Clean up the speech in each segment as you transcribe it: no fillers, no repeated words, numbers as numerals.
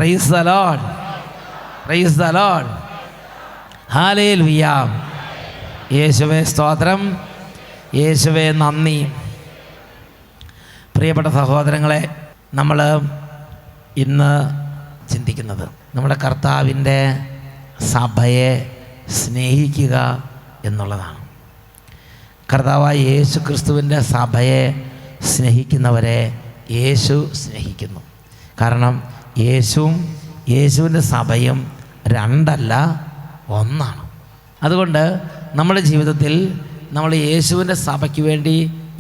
Praise the Lord, praise the Lord, hallelujah. യേശുവേ സ്തോത്രം, യേശുവേ നന്ദി. പ്രിയപ്പെട്ട സഹോദരങ്ങളെ, നമ്മൾ ഇന്ന് ചിന്തിക്കുന്നത് നമ്മുടെ കർത്താവിൻ്റെ സഭയെ സ്നേഹിക്കുക എന്നുള്ളതാണ്. കർത്താവായ യേശു ക്രിസ്തുവിൻ്റെ സഭയെ സ്നേഹിക്കുന്നവരെ യേശു സ്നേഹിക്കുന്നു. കാരണം യേശുവും യേശുവിൻ്റെ സഭയും രണ്ടല്ല, ഒന്നാണ്. അതുകൊണ്ട് നമ്മുടെ ജീവിതത്തിൽ നമ്മൾ യേശുവിൻ്റെ സഭയ്ക്ക് വേണ്ടി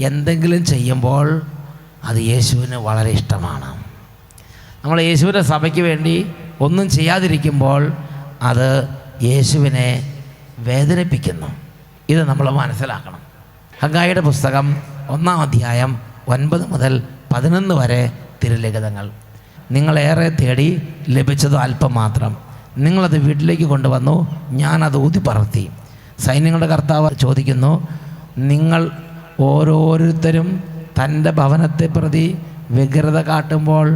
എന്തെങ്കിലും ചെയ്യുമ്പോൾ അത് യേശുവിന് വളരെ ഇഷ്ടമാണ്. നമ്മൾ യേശുവിൻ്റെ സഭയ്ക്ക് വേണ്ടി ഒന്നും ചെയ്യാതിരിക്കുമ്പോൾ അത് യേശുവിനെ വേദനിപ്പിക്കുന്നു. ഇത് നമ്മൾ മനസ്സിലാക്കണം. ഹഗ്ഗായിയുടെ പുസ്തകം 1-ാം അധ്യായം 9 മുതൽ 11 വരെ തിരുലിഖിതങ്ങൾ. നിങ്ങളേറെ തേടി ലഭിച്ചത് അല്പം മാത്രം, നിങ്ങളത് വീട്ടിലേക്ക് കൊണ്ടുവന്നു, ഞാനത് ഊതിപ്പറത്തി. സൈന്യങ്ങളുടെ കർത്താവ് ചോദിക്കുന്നു, നിങ്ങൾ ഓരോരുത്തരും തൻ്റെ ഭവനത്തെ പ്രതി വ്യഗ്രത കാട്ടുമ്പോൾ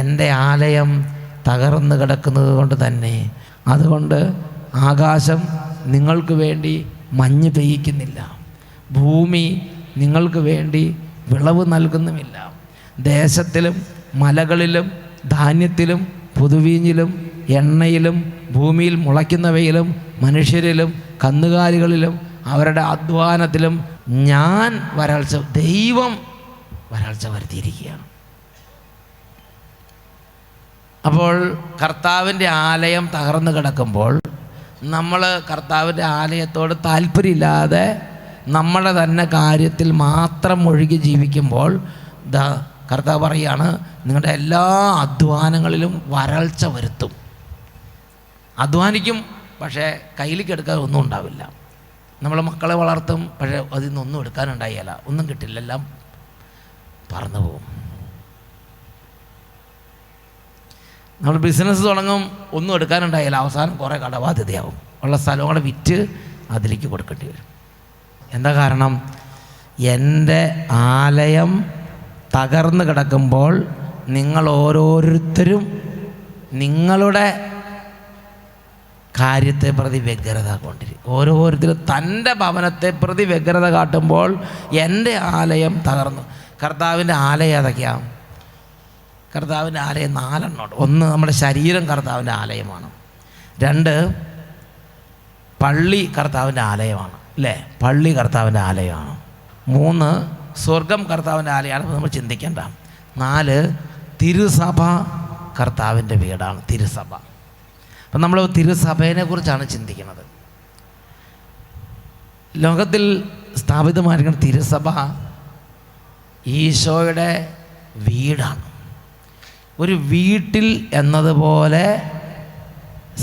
എൻ്റെ ആലയം തകർന്നു കിടക്കുന്നത് കൊണ്ട് തന്നെ. അതുകൊണ്ട് ആകാശം നിങ്ങൾക്ക് വേണ്ടി മഞ്ഞ് പെയ്യിക്കുന്നില്ല, ഭൂമി നിങ്ങൾക്ക് വേണ്ടി വിളവ് നൽകുന്നുമില്ല. ദേശത്തിലും മലകളിലും ധാന്യത്തിലും പുതുവീഞ്ഞിലും എണ്ണയിലും ഭൂമിയിൽ മുളയ്ക്കുന്നവയിലും മനുഷ്യരിലും കന്നുകാലികളിലും അവരുടെ അധ്വാനത്തിലും ഞാൻ ദൈവം വരൾച്ച വരുത്തിയിരിക്കുകയാണ്. അപ്പോൾ കർത്താവിൻ്റെ ആലയം തകർന്നു കിടക്കുമ്പോൾ നമ്മൾ കർത്താവിൻ്റെ ആലയത്തോട് താല്പര്യമില്ലാതെ നമ്മുടെ തന്നെ കാര്യത്തിൽ മാത്രം ഒഴുകി ജീവിക്കുമ്പോൾ കർത്താവ് പറയുകയാണ്, നിങ്ങളുടെ എല്ലാ അധ്വാനങ്ങളിലും വരൾച്ച വരുത്തും. അധ്വാനിക്കും, പക്ഷേ കയ്യിലേക്ക് എടുക്കാൻ ഒന്നും ഉണ്ടാവില്ല. നമ്മൾ മക്കളെ വളർത്തും, പക്ഷേ അതിൽ നിന്നൊന്നും എടുക്കാനുണ്ടായില്ല, ഒന്നും കിട്ടില്ല, എല്ലാം പറന്നു പോകും. നമ്മൾ ബിസിനസ് തുടങ്ങും, ഒന്നും എടുക്കാനുണ്ടായില്ല, അവസാനം കുറേ കടബാധ്യതയാവും. ഉള്ള സ്ഥലം കൂടെ വിറ്റ് അതിലേക്ക് കൊടുക്കേണ്ടി വരും. എന്താ കാരണം? എൻ്റെ ആലയം തകർന്നു കിടക്കുമ്പോൾ നിങ്ങൾ ഓരോരുത്തരും നിങ്ങളുടെ കാര്യത്തെ പ്രതി വ്യഗ്രത കൊണ്ടിരിക്കും. ഓരോരുത്തരും തൻ്റെ ഭവനത്തെ പ്രതി വ്യഗ്രത കാട്ടുമ്പോൾ എൻ്റെ ആലയം തകർന്നു. കർത്താവിൻ്റെ ആലയം ഏതൊക്കെയാണ്? കർത്താവിൻ്റെ ആലയം 4 എണ്ണമുണ്ട്. 1, നമ്മുടെ ശരീരം കർത്താവിൻ്റെ ആലയമാണ്. 2, പള്ളി കർത്താവിൻ്റെ ആലയമാണ്, അല്ലേ? പള്ളി കർത്താവിൻ്റെ ആലയമാണ്. 3, സ്വർഗം കർത്താവിൻ്റെ ആലയമാണ്, നമ്മൾ ചിന്തിക്കേണ്ട. 4, തിരുസഭ കർത്താവിൻ്റെ വീടാണ്, തിരുസഭ. അപ്പം നമ്മൾ തിരുസഭയെ കുറിച്ചാണ് ചിന്തിക്കുന്നത്. ലോകത്തിൽ സ്ഥാപിതമായിരിക്കുന്ന തിരുസഭ ഈശോയുടെ വീടാണ്. ഒരു വീട്ടിൽ എന്നതുപോലെ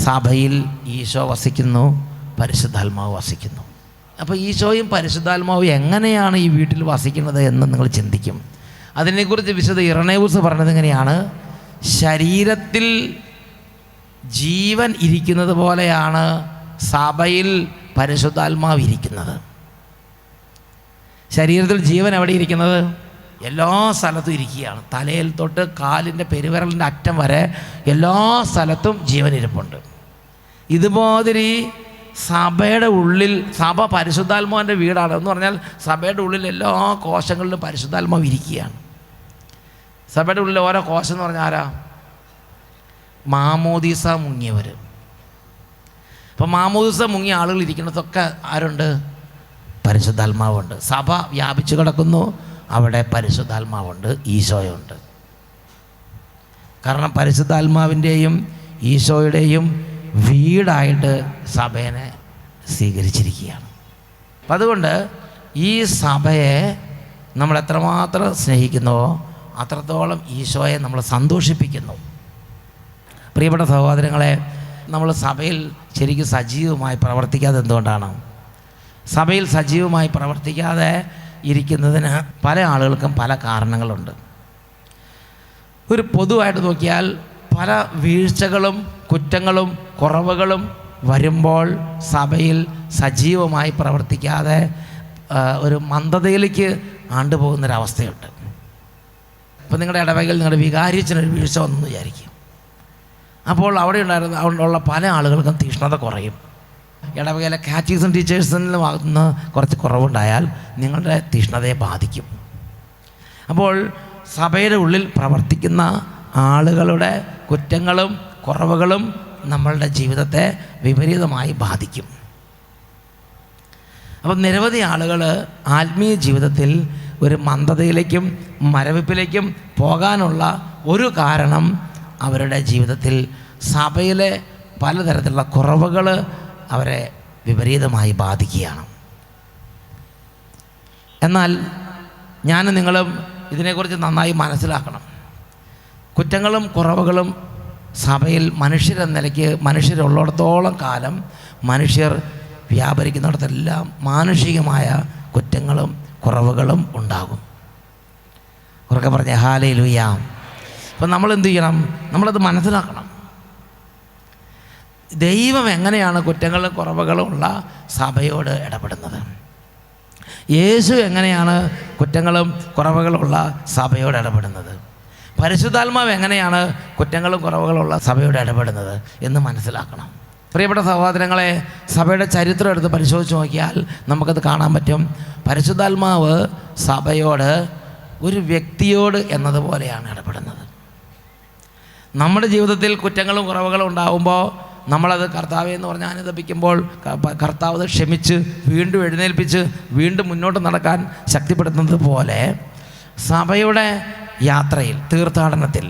സഭയിൽ ഈശോ വസിക്കുന്നു, പരിശുദ്ധാത്മാവ് വസിക്കുന്നു. അപ്പോൾ ഈശോയും പരിശുദ്ധാത്മാവും എങ്ങനെയാണ് ഈ വീട്ടിൽ വസിക്കുന്നത് എന്ന് നിങ്ങൾ ചിന്തിക്കും. അതിനെക്കുറിച്ച് വിശുദ്ധ ഇരണേവൂസ് പറഞ്ഞത് എങ്ങനെയാണ്? ശരീരത്തിൽ ജീവൻ ഇരിക്കുന്നത് പോലെയാണ് സഭയിൽ പരിശുദ്ധാത്മാവ് ഇരിക്കുന്നത്. ശരീരത്തിൽ ജീവൻ എവിടെ ഇരിക്കുന്നത്? എല്ലാ സ്ഥലത്തും ഇരിക്കുകയാണ്. തലയിൽ തൊട്ട് കാലിൻ്റെ പെരുവിരലിൻ്റെ അറ്റം വരെ എല്ലാ സ്ഥലത്തും ജീവൻ ഇരിപ്പുണ്ട്. ഇതുമാതിരി സഭയുടെ ഉള്ളിൽ, സഭ പരിശുദ്ധാത്മാവിൻ്റെ വീടാണ് എന്ന് പറഞ്ഞാൽ സഭയുടെ ഉള്ളിൽ എല്ലാ കോശങ്ങളിലും പരിശുദ്ധാത്മാവ് ഇരിക്കുകയാണ്. സഭയുടെ ഉള്ളിൽ ഓരോ കോശം എന്ന് പറഞ്ഞാൽ ആരാ? മാമോദീസ മുങ്ങിയവർ. അപ്പോൾ മാമോദീസ മുങ്ങിയ ആളുകൾ ഇരിക്കുന്നതൊക്കെ ആരുണ്ട്? പരിശുദ്ധാത്മാവുണ്ട്. സഭ വ്യാപിച്ചു കിടക്കുന്നു, അവിടെ പരിശുദ്ധാത്മാവുണ്ട്, ഈശോയുണ്ട്. കാരണം പരിശുദ്ധാത്മാവിൻ്റെയും ഈശോയുടെയും വീടായിട്ട് സഭയെ സ്വീകരിച്ചിരിക്കുകയാണ്. അപ്പം അതുകൊണ്ട് ഈ സഭയെ നമ്മൾ എത്രമാത്രം സ്നേഹിക്കുന്നുവോ അത്രത്തോളം ഈശോയെ നമ്മൾ സന്തോഷിപ്പിക്കുന്നു. പ്രിയപ്പെട്ട സഹോദരങ്ങളെ, നമ്മൾ സഭയിൽ ശരിക്കും സജീവമായി പ്രവർത്തിക്കാതെ എന്തുകൊണ്ടാണ്? സഭയിൽ സജീവമായി പ്രവർത്തിക്കാതെ ഇരിക്കുന്നതിന് പല ആളുകൾക്കും പല കാരണങ്ങളുണ്ട്. ഒരു പൊതുവായിട്ട് നോക്കിയാൽ പല വീഴ്ചകളും കുറ്റങ്ങളും കുറവുകളും വരുമ്പോൾ സഭയിൽ സജീവമായി പ്രവർത്തിക്കാതെ ഒരു മന്ദതയിലേക്ക് ആണ്ടുപോകുന്നൊരവസ്ഥയുണ്ട്. അപ്പോൾ നിങ്ങളുടെ ഇടവകയിൽ നിങ്ങളുടെ വികാരിച്ചനൊരു വീഴ്ച വന്നെന്ന് വിചാരിക്കും. അപ്പോൾ അവിടെ ഉള്ള പല ആളുകൾക്കും തീഷ്ണത കുറയും. ഇടവകയിലെ കാറ്റീസം ടീച്ചേഴ്സിൻ്റെ ഭാഗത്തു നിന്ന് കുറച്ച് കുറവുണ്ടായാൽ നിങ്ങളുടെ തീഷ്ണതയെ ബാധിക്കും. അപ്പോൾ സഭയുടെ ഉള്ളിൽ പ്രവർത്തിക്കുന്ന ആളുകളുടെ കുറ്റങ്ങളും കുറവുകളും നമ്മളുടെ ജീവിതത്തെ വിപരീതമായി ബാധിക്കും. അപ്പം നിരവധി ആളുകൾ ആത്മീയ ജീവിതത്തിൽ ഒരു മന്ദതയിലേക്കും മരവിപ്പിലേക്കും പോകാനുള്ള ഒരു കാരണം അവരുടെ ജീവിതത്തിൽ സഭയിലെ പലതരത്തിലുള്ള കുറവുകൾ അവരെ വിപരീതമായി ബാധിക്കുകയാണ്. എന്നാൽ ഞാൻ നിങ്ങളും ഇതിനെക്കുറിച്ച് നന്നായി മനസ്സിലാക്കണം. കുറ്റങ്ങളും കുറവുകളും സഭയിൽ മനുഷ്യരെന്ന നിലയ്ക്ക് മനുഷ്യരുള്ളിടത്തോളം കാലം മനുഷ്യർ വ്യാപരിക്കുന്നിടത്തെല്ലാം മാനുഷികമായ കുറ്റങ്ങളും കുറവുകളും ഉണ്ടാകും. ഉറക്കെ പറഞ്ഞ ഹല്ലേലൂയ. അപ്പം നമ്മൾ എന്ത് ചെയ്യണം? നമ്മളത് മനസ്സിലാക്കണം. ദൈവം എങ്ങനെയാണ് കുറ്റങ്ങളും കുറവുകളും ഉള്ള സഭയോട് ഇടപെടുന്നത്? യേശു എങ്ങനെയാണ് കുറ്റങ്ങളും കുറവുകളുള്ള സഭയോട് ഇടപെടുന്നത്? പരിശുദ്ധാത്മാവ് എങ്ങനെയാണ് കുറ്റങ്ങളും കുറവുകളുള്ള സഭയോട് ഇടപെടുന്നത് എന്ന് മനസ്സിലാക്കണം. പ്രിയപ്പെട്ട സഹോദരങ്ങളെ, സഭയുടെ ചരിത്രം എടുത്ത് പരിശോധിച്ച് നോക്കിയാൽ നമുക്കത് കാണാൻ പറ്റും. പരിശുദ്ധാത്മാവ് സഭയോട് ഒരു വ്യക്തിയോട് എന്നതുപോലെയാണ് ഇടപെടുന്നത്. നമ്മുടെ ജീവിതത്തിൽ കുറ്റങ്ങളും കുറവുകളും ഉണ്ടാകുമ്പോൾ നമ്മളത് കർത്താവേ എന്ന് പറഞ്ഞ് അനുദപിക്കുമ്പോൾ കർത്താവ് അത് ക്ഷമിച്ച് വീണ്ടും എഴുന്നേൽപ്പിച്ച് വീണ്ടും മുന്നോട്ട് നടക്കാൻ ശക്തിപ്പെടുത്തുന്നത് പോലെ സഭയുടെ യാത്രയിൽ, തീർത്ഥാടനത്തിൽ,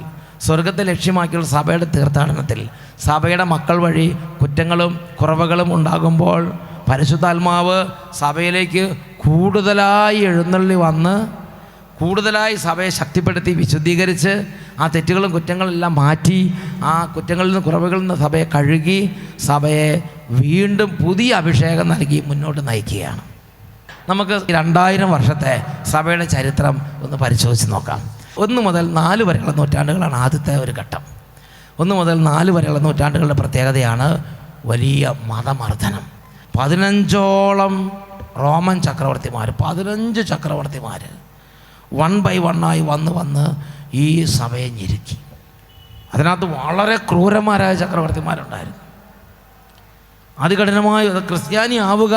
സ്വർഗത്തെ ലക്ഷ്യമാക്കിയുള്ള സഭയുടെ തീർത്ഥാടനത്തിൽ സഭയുടെ മക്കൾ വഴി കുറ്റങ്ങളും കുറവുകളും ഉണ്ടാകുമ്പോൾ പരിശുദ്ധാത്മാവ് സഭയിലേക്ക് കൂടുതലായി എഴുന്നള്ളി വന്ന് കൂടുതലായി സഭയെ ശക്തിപ്പെടുത്തി വിശുദ്ധീകരിച്ച് ആ തെറ്റുകളും കുറ്റങ്ങളെല്ലാം മാറ്റി ആ കുറ്റങ്ങളിൽ നിന്ന് കുറവുകളിൽ നിന്ന് സഭയെ കഴുകി സഭയെ വീണ്ടും പുതിയ അഭിഷേകം നൽകി മുന്നോട്ട് നയിക്കുകയാണ്. നമുക്ക് 2000 വർഷത്തെ സഭയുടെ ചരിത്രം ഒന്ന് പരിശോധിച്ച് നോക്കാം. 1 മുതൽ 4 വരെയുള്ള നൂറ്റാണ്ടുകളാണ് ആദ്യത്തെ ഒരു ഘട്ടം. 1 മുതൽ 4 വരെയുള്ള നൂറ്റാണ്ടുകളുടെ പ്രത്യേകതയാണ് വലിയ മതമർദ്ദനം. 15ഓളം റോമൻ ചക്രവർത്തിമാർ, 15 ചക്രവർത്തിമാർ 1 by 1 വന്ന് ഈ സഭയെ ഞെരുക്കി. അതിനകത്ത് വളരെ ക്രൂരന്മാരായ ചക്രവർത്തിമാരുണ്ടായിരുന്നു. അതികഠിനമായി ക്രിസ്ത്യാനി ആവുക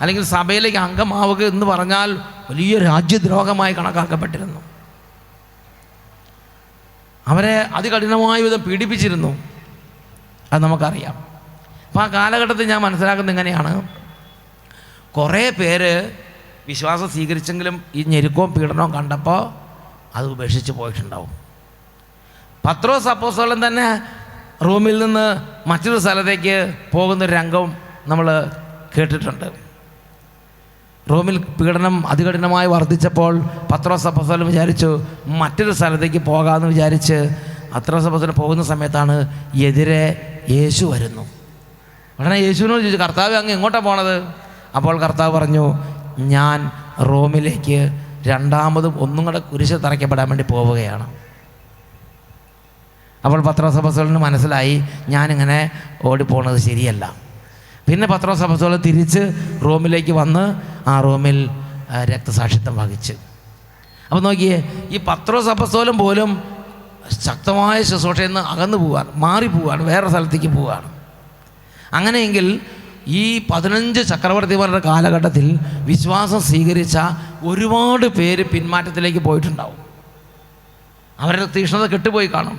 അല്ലെങ്കിൽ സഭയിലേക്ക് അംഗമാവുക എന്ന് പറഞ്ഞാൽ വലിയ രാജ്യദ്രോഹമായി കണക്കാക്കപ്പെട്ടിരുന്നു. അവരെ അതികഠിനമായ വിധം പീഡിപ്പിച്ചിരുന്നു. അത് നമുക്കറിയാം. അപ്പോൾ ആ കാലഘട്ടത്തിൽ ഞാൻ മനസ്സിലാക്കുന്നത് ഇങ്ങനെയാണ്: കുറേ പേര് വിശ്വാസം സ്വീകരിച്ചെങ്കിലും ഈ ഞെരുക്കവും പീഡനവും കണ്ടപ്പോൾ അത് ഉപേക്ഷിച്ച് പോയിട്ടുണ്ടാവും. പത്രോസ് അപ്പോസ്തലൻ തന്നെ റോമിൽ നിന്ന് മറ്റൊരു സ്ഥലത്തേക്ക് പോകുന്നൊരു രംഗവും നമ്മൾ കേട്ടിട്ടുണ്ട്. റോമിൽ പീഡനം അതികഠിനമായി വർദ്ധിച്ചപ്പോൾ പത്രോസ് അപ്പോസ്തലൻ വിചാരിച്ചു മറ്റൊരു സ്ഥലത്തേക്ക് പോകാമെന്ന് വിചാരിച്ച് പത്രോസ് അപ്പോസ്തലൻ പോകുന്ന സമയത്താണ് എതിരെ യേശു വരുന്നു. ഉടനെ യേശുവിനോട് ചോദിച്ചു, കർത്താവ് അങ്ങ് എങ്ങോട്ടാണ് പോണത്? അപ്പോൾ കർത്താവ് പറഞ്ഞു, ഞാൻ റോമിലേക്ക് രണ്ടാമതും ഒന്നും കൂടെ കുരിശ് തറയ്ക്കപ്പെടാൻ വേണ്ടി പോവുകയാണ്. അപ്പോൾ പത്രോസ് അപ്പോസ്തലന് മനസ്സിലായി ഞാനിങ്ങനെ ഓടിപ്പോണത് ശരിയല്ല. പിന്നെ പത്രോസ് അപ്പോസ്തലൻ തിരിച്ച് റോമിലേക്ക് വന്ന് ആ റോമിൽ രക്തസാക്ഷിത്വം വഹിച്ച്. അപ്പോൾ നോക്കിയേ, ഈ പത്രോസ് അപ്പോസ്തലൻ പോലും ശക്തമായ ശുശ്രൂഷയിൽ നിന്ന് അകന്നു പോവുകയാണ്, മാറിപ്പോവുകയാണ്, വേറെ സ്ഥലത്തേക്ക് പോവുകയാണ്. അങ്ങനെയെങ്കിൽ ഈ 15 ചക്രവർത്തിമാരുടെ കാലഘട്ടത്തിൽ വിശ്വാസം സ്വീകരിച്ച ഒരുപാട് പേര് പിന്മാറ്റത്തിലേക്ക് പോയിട്ടുണ്ടാവും. അവരുടെ തീക്ഷ്ണത കെട്ടുപോയി കാണും.